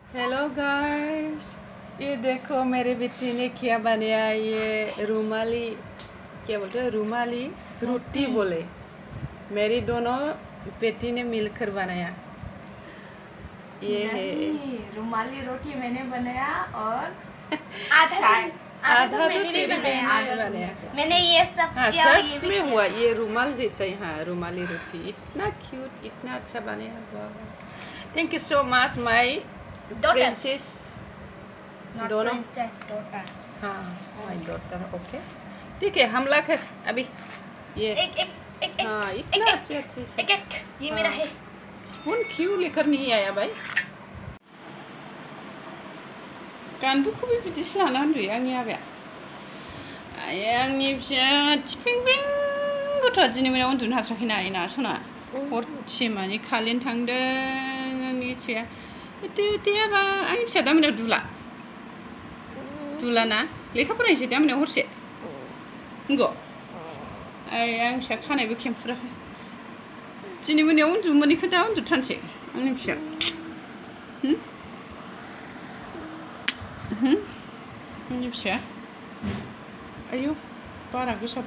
Hello guys, ये देखो मेरी बेटी ने क्या बनाया। ये रुमाली, क्या बोलते हैं, रुमाली रोटी बोले। मेरी दोनों बेटी ने मिलकर बनाया। ये है रुमाली रोटी मैंने बनाया और आधा तो तेरी बहन ने बनाया। मैंने ये सब हाँ, किया और सच में हुआ ये रुमाल जैसा ही। हाँ, रुमाली रोटी इतना क्यूट, इतना अच्छा बनाया। Thank you so much my princess. दोनों हाँ, माई डॉटर। ओके, ठीक है, हम लोग अभी ये एक हाँ, इतना अच्छे से ये मेरा है। स्पून क्यों लेकर नहीं आया भाई? गान्दुखौ बिदिसो लाना उन्दुयो आंनि आबाया। आंनि फिसाया थिपिं बिं गथ'आ दिनै मोनायाव उन्दुनो हाथाराखैना आइना सना। हरसे मानि कारेन्ट थांदों आंनि फिसाया। उथेयाबा आंनि फिसाया दा मोनायाव दुलाना लेखा फरायनोसै दा मोनायाव हरसे नंगौ। आंनि फिसाया खानायबो खेमफुराखै। दिनै मोनायाव उन्दुनो मोनैखौ दा उन्दुथारनोसै आंनि फिसाया। आंनि फिसाया आयौ बारा गोसा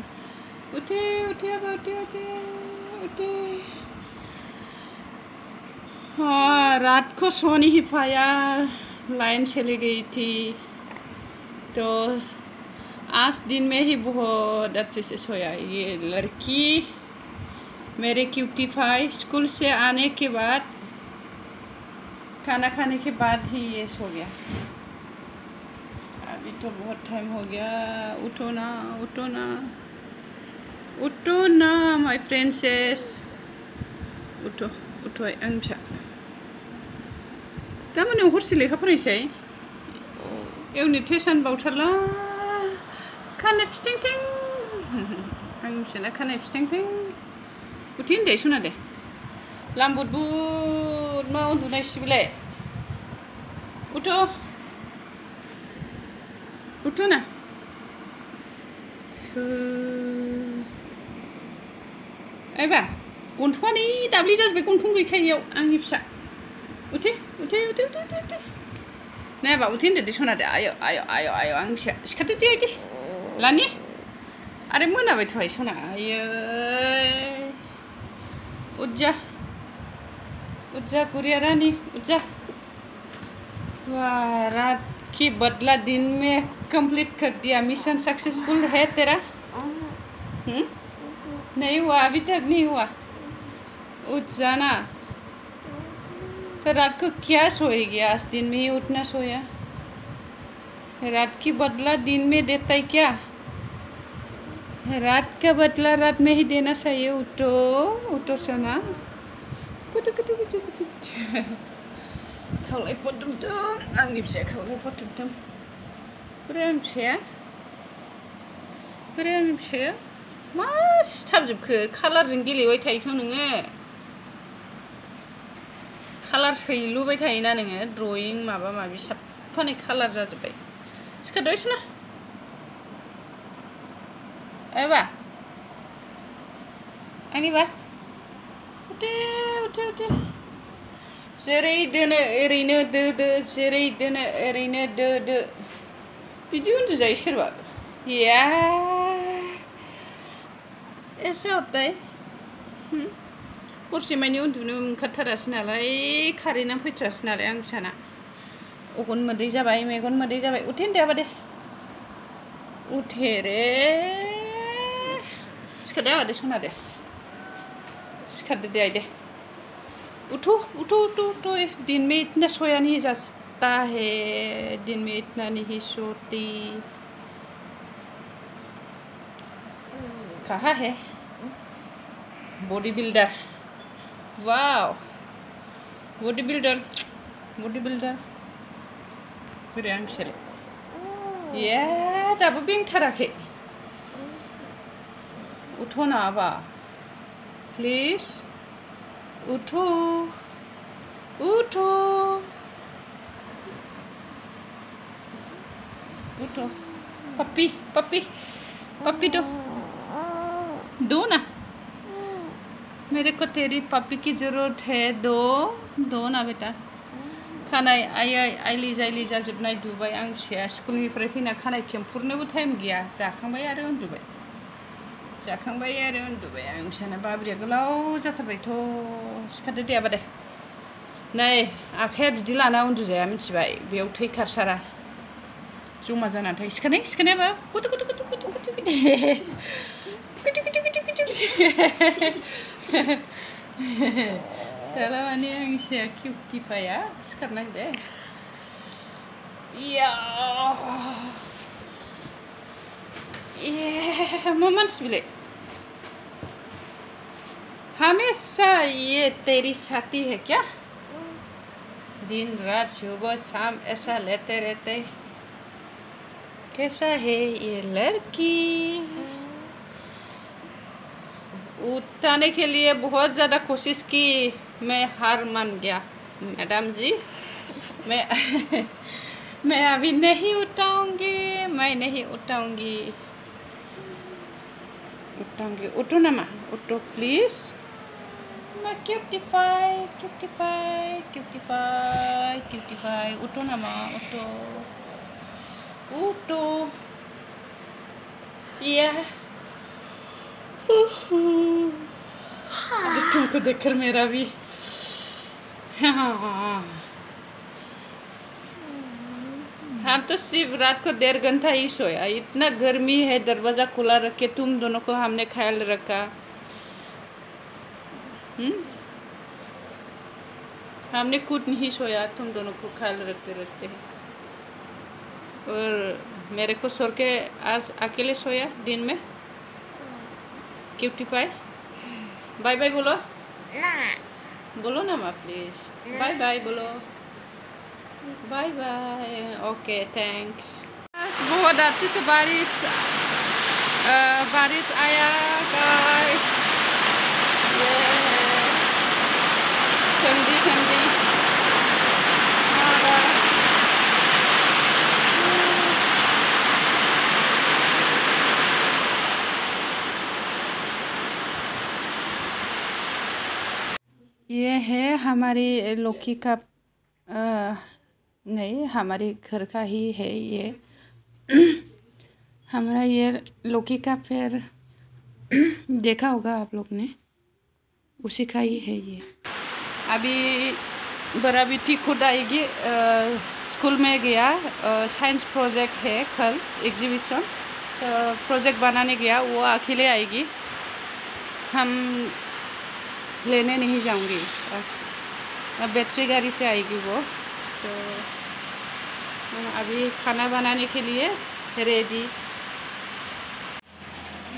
उथेयाबा उथे। हाँ, रात को सो नहीं पाया, लाइन चली गई थी, तो आज दिन में ही बहुत अच्छे से सोया। ये लड़की मेरे क्यूटी पाई स्कूल से आने के बाद, खाना खाने के बाद ही ये सो गया। अभी तो बहुत टाइम हो गया। उठो ना माय प्रिंसेस। उठो आंनि फिसा। दा मोनायाव हरसे लेखा फरायनोसै। एवनि टेसन बावथारला। खानाय फिथिं आंनि फिसाना खानाय फिथिं। उथि होनदे सना दे। लाम्बुद बुद मा उन्दुनायसैबोलाय। उठो ना। एबा गन्थंआनो दाब्लि जाजोब्बाय, गन्थं गैखायैयाव आंनि फिसा। उथे नायाबा उथे होनदो दे सना दे। आय आंनि फिसा सिखारदो दे आइदे लानि। आरो मोनाबायथ'हाय सना। आयै उज्जा गुड़िया रानी उज्जा। वाह, रात की बदला दिन में कंप्लीट कर दिया। मिशन सक्सेसफुल है तेरा? नहीं हुआ, अभी तक नहीं हुआ। उठ जाना। तो रात को क्या सोएगी? आज दिन में ही उठना सोया। रात की बदला दिन में देता है क्या? रात का बदला रात में ही देना चाहिए। उठो सोना। खावलाय फथुमथुम आंनि फिसाया खावलाय फथुमथुम। आंनि फिसाया मा सिथाबजोबखो? कालारजों गेलेबाय थायोथ' नोङो। कालार सैलुबाय थायोना नोङो। ड्रयिं माबा माबि साफानै कालार जाजोब्बाय। सिखारदो सना। एबा आंनिबा उथे। जेरै दोनो ओरैनो दो जेरै दोनो ओरैनो दो। बिदि उन्दुजायो सोरबा? या एसे हरदाय। हरसे मानि उन्दुनो ओंखारथारासै नालाय, कारेन्टआ फैथारासै नालाय आं फिसाना। अगन मोदै जाबाय, मेगन मोदै जाबाय। उथे होनदो आबा दे। उठे रे। सिखारदो आबा दे सना दे। सिखारदो दे आइदे। उठो। दिन में इतना सोया नहीं जाता है, दिन में इतना नहीं सोती। कहाँ है बॉडी बिल्डर? वाव, बॉडी बिल्डर। बोरै आं फिसालाय? या दाबो बेंथाराखै। उठो ना आबा प्लिज। उठो। पप्पी दो ना। मेरे को तेरी पप्पी की जरूरत है। दो ना बेटा। खानाय आइलि जाइलि जाजोबनाय दुबाय आं फिसाया स्कुलनिफ्राय फैना खानाय खेमफुरनोबो टाइम गैया जाखांबाय आरो उन्दुबाय आं फिसाना बाब्रिया गोलाव जाथारबायथ' सिखारदो दे आबा दे नै आखाइया बिदि लाना उन्दुजाया मिथिबाय बेयाव थै खारसारा जमा जानानै थायो सिखारनायाबो गुदु गुदु गुदु गुदु गुदु गुदु दाला माने आं फिसाया किउटिफाया सिखारनांदे इया मा मानसि बिलाय हमेशा ये तेरी साथी है क्या दिन रात सुबह शाम ऐसा लेते रहते कैसा है ये लड़की उठाने के लिए बहुत ज़्यादा कोशिश की मैं हार मान गया मैडम जी मैं अभी नहीं उठाऊंगी उठो ना माँ उठो प्लीज़ मैं क्यूटिफाई उठो ना माँ उठो या तुमको देखकर मेरा भी हम तो सिर्फ रात को 1.5 घंटा ही सोया इतना गर्मी है दरवाज़ा खुला रख के तुम दोनों को हमने ख्याल रखा हमने खुद नहीं सोया तुम दोनों को ख्याल रखते और मेरे को छोड़ के आज अकेले सोया दिन में क्यूटिफाई बाय बाय बोलो ना माँ प्लीज बाय बाय बोलो बाय बाय ओके थैंक्स बहुत अच्छी से बारिश आया गाइस ठंडी ये है हमारी लौकी का नहीं हमारे घर का ही है ये हमारा ये लौकी का पेड़ देखा होगा आप लोग ने उसी का ही है ये अभी बड़ा बेटी खुद आएगी स्कूल में गया साइंस प्रोजेक्ट है कल एग्जीबिशन तो प्रोजेक्ट बनाने गया वो अकेले आएगी हम लेने नहीं जाऊंगी बस बैटरी गाड़ी से आएगी वो तो अभी खाना बनाने के लिए रेडी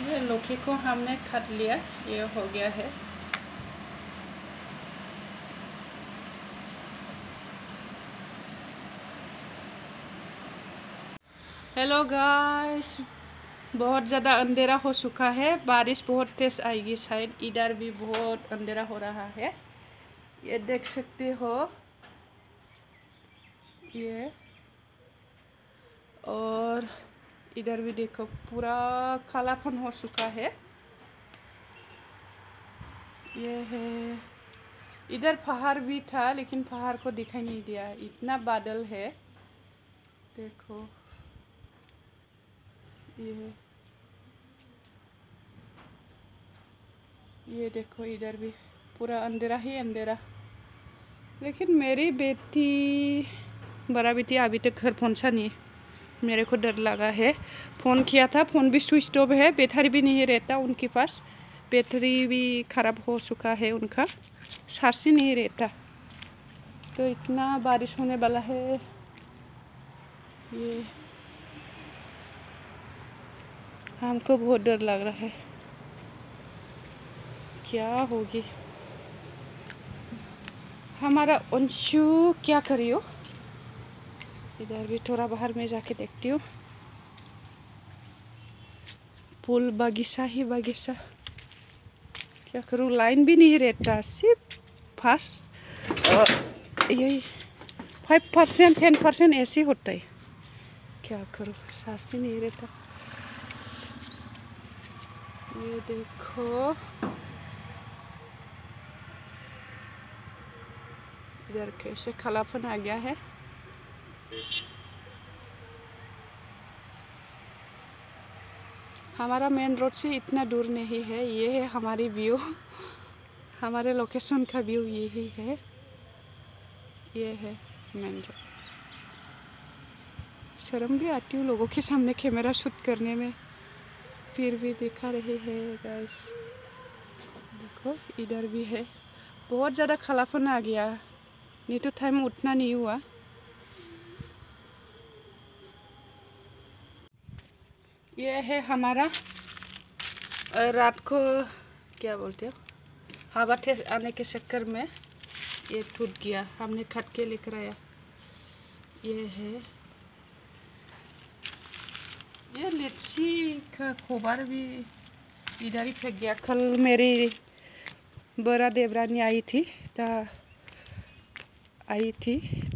ये लौकी को हमने काट लिया ये हो गया है हेलो गाइस बहुत ज़्यादा अंधेरा हो चुका है बारिश बहुत तेज आएगी शायद इधर भी बहुत अंधेरा हो रहा है ये देख सकते हो ये और इधर भी देखो पूरा कालापन हो चुका है ये है इधर पहाड़ भी था लेकिन पहाड़ को दिखाई नहीं दिया इतना बादल है देखो ये देखो इधर भी पूरा अंधेरा ही अंधेरा लेकिन मेरी बेटी बड़ा बेटी अभी तक घर पहुंचा नहीं मेरे को डर लगा है फ़ोन किया था फ़ोन भी स्विच ऑफ है बैटरी भी नहीं रहता उनके पास बैटरी भी ख़राब हो चुका है उनका चार्ज ही नहीं रहता तो इतना बारिश होने वाला है ये हमको बहुत डर लग रहा है क्या होगी हमारा अंशु क्या करी हो इधर भी थोड़ा बाहर में जाके देखती हूँ फूल बगीचा ही बगीचा क्या करूँ लाइन भी नहीं रहता सिर्फ फास्ट यही 5% 10% ऐसे होता है क्या करूँ सांस ही नहीं रहता ये देखो इधर कैसे कालापन आ गया है। हमारा मेन रोड से इतना दूर नहीं है। ये है हमारी व्यू, हमारे लोकेशन का व्यू यही है। ये है मेन रोड। शर्म भी आती हूँ लोगों के सामने कैमरा शूट करने में, फिर भी दिखा रही है गाइस। देखो इधर भी है। बहुत ज़्यादा कालापन आ गया, नहीं तो टाइम उतना नहीं हुआ। ये है हमारा रात को क्या बोलते हो, हवा तेज आने के चक्कर में ये टूट गया, हमने काट के लेकर आया। ये है, ये लीची का खोबर भी इधर ही फेंक गया। कल मेरी बड़ा देवरानी आई थी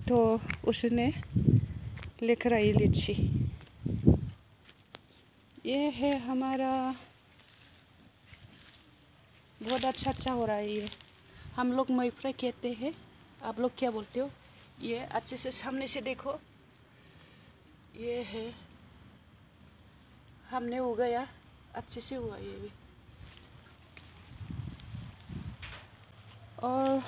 तो उसने लेकर आई लीची। ये है हमारा, बहुत अच्छा हो रहा है ये। हम लोग मैफ्राई कहते हैं, आप लोग क्या बोलते हो? ये अच्छे से सामने से देखो, ये है हमने उगाया, अच्छे से हुआ ये भी। और